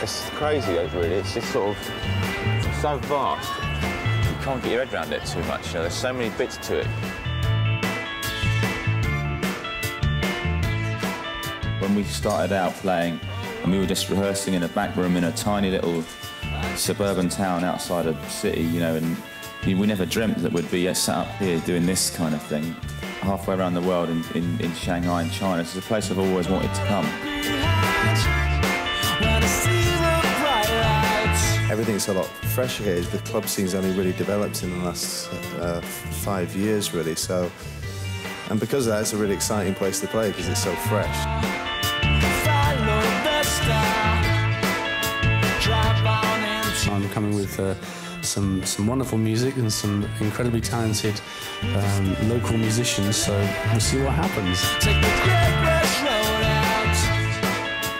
It's crazy, really. It's just sort of so vast. You can't get your head around it too much. You know, there's so many bits to it. When we started out playing, and we were just rehearsing in a back room in a tiny little suburban town outside a city, you know, and we never dreamt that we'd be sat up here doing this kind of thing, halfway around the world in Shanghai in China. It's a place I've always wanted to come. Everything's a lot fresher here. The club scene's only really developed in the last 5 years, really. So, and because of that, it's a really exciting place to play because it's so fresh. I'm coming with some wonderful music and some incredibly talented local musicians. So we'll see what happens.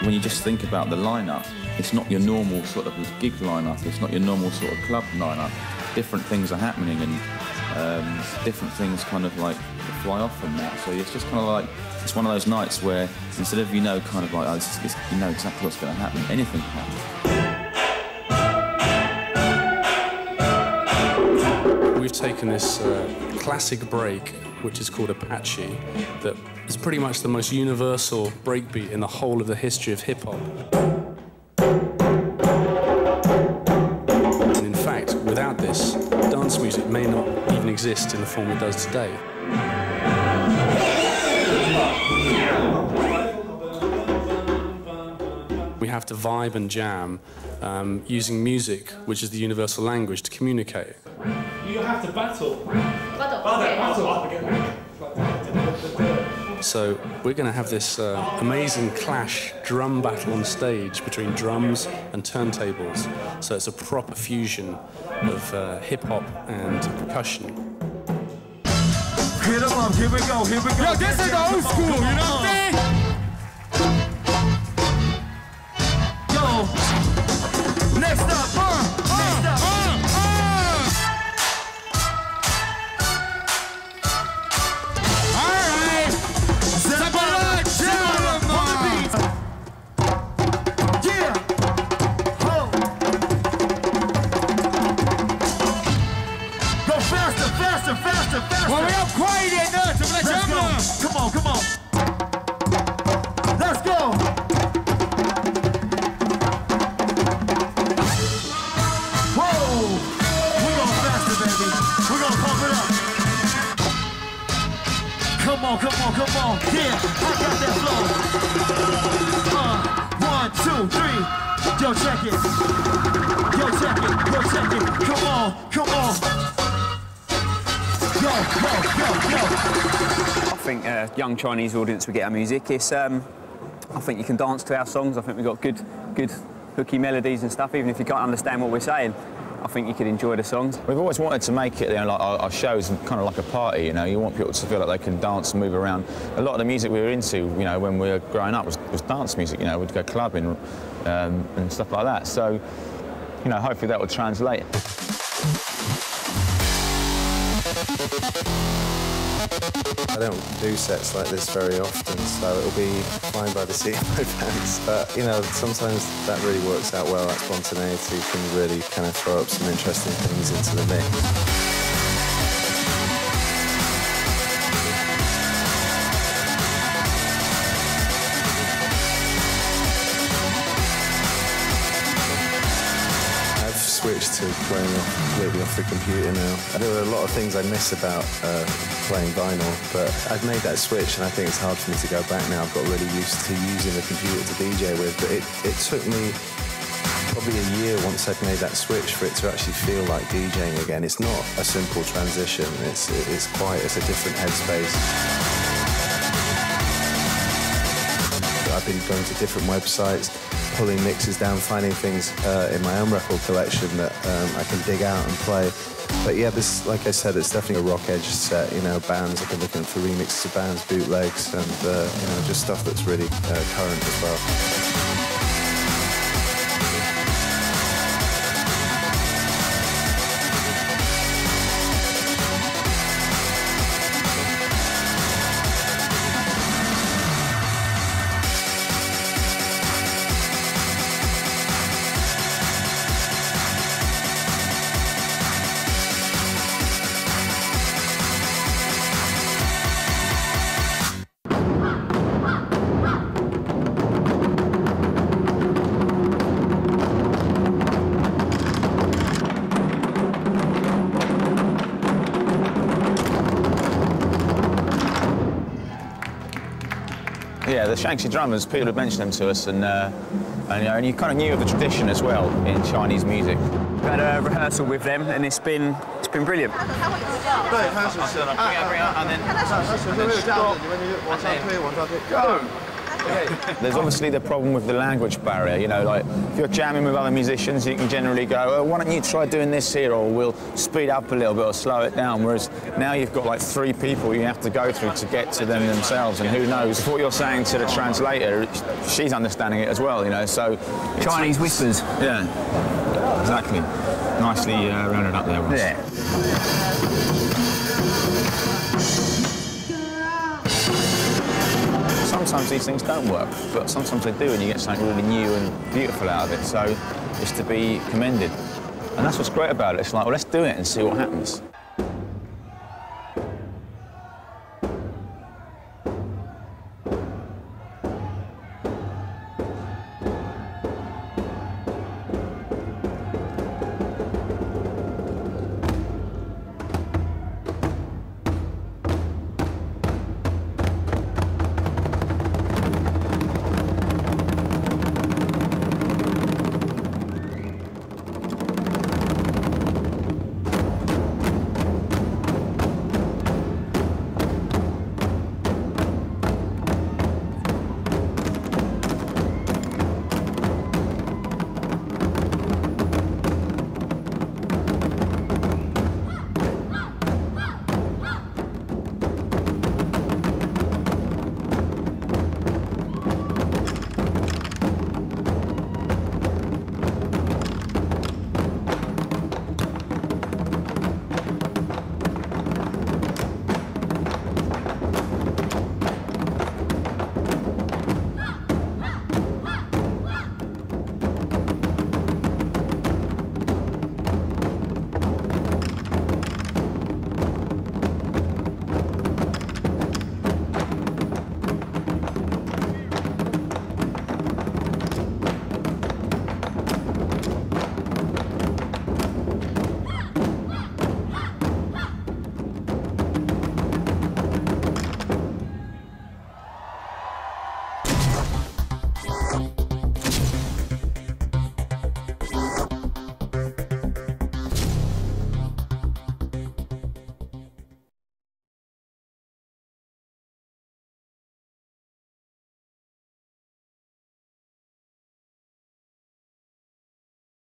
When you just think about the lineup, it's not your normal sort of gig lineup, it's not your normal sort of club lineup. Different things are happening and different things kind of like fly off from that. So it's just kind of like, it's one of those nights where instead of, you know, kind of like, oh, you know exactly what's going to happen, anything can happen. We've taken this classic break, which is called Apache, that is pretty much the most universal breakbeat in the whole of the history of hip-hop. And in fact, without this, dance music may not even exist in the form it does today. We have to vibe and jam using music, which is the universal language, to communicate. You have to battle. So we're going to have this amazing clash drum battle on stage between drums and turntables. So it's a proper fusion of hip-hop and percussion. Hit 'em up, here we go, here we go. Yo, this is the old school, you know what I'm saying? Yo, next up, next up. Faster. Well, we have quiet in there, so let's go. Come on. Let's go. Whoa. We're going faster, baby. We're going to pump it up. Come on. Yeah, I got that flow. 1, 2, 3. Yo, check it. Come on. I think a young Chinese audience will get our music. It's, I think you can dance to our songs. I think we've got good hooky melodies and stuff. Even if you can't understand what we're saying, I think you could enjoy the songs. We've always wanted to make it, you know, like our shows kind of like a party, you know. You want people to feel like they can dance and move around. A lot of the music we were into, you know, when we were growing up was dance music, you know. We'd go clubbing and stuff like that. So, you know, hopefully that would translate. I don't do sets like this very often, so it'll be fine by the seat of my pants. But, you know, sometimes that really works out well. That spontaneity can really kind of throw up some interesting things into the mix. Switched to playing completely off the computer now. There are a lot of things I miss about playing vinyl, but I've made that switch and I think it's hard for me to go back now. I've got really used to using the computer to DJ with, but it took me probably a year once I'd made that switch for it to actually feel like DJing again. It's not a simple transition, it's a different headspace. I've been going to different websites, pulling mixes down, finding things in my own record collection that I can dig out and play. But yeah, this, like I said, it's definitely a rock edge set, you know, bands. I've been looking for remixes of bands, bootlegs, and, you know, just stuff that's really current as well. Yeah, the Shanxi drummers, people had mentioned them to us, and you kind of knew of the tradition as well in Chinese music. We had a rehearsal with them, and it's been brilliant. There's obviously the problem with the language barrier, you know, like if you're jamming with other musicians, you can generally go, oh, why don't you try doing this here, or we'll speed up a little bit or slow it down, whereas now you've got like 3 people you have to go through to get to them themselves, and who knows, if what you're saying to the translator, she's understanding it as well, you know, so... Chinese whispers. Yeah, exactly. Nicely rounded up there, Ross. Yeah. Sometimes these things don't work, but sometimes they do, and you get something really new and beautiful out of it, so it's to be commended. And that's what's great about it. It's like, well, let's do it and see what happens.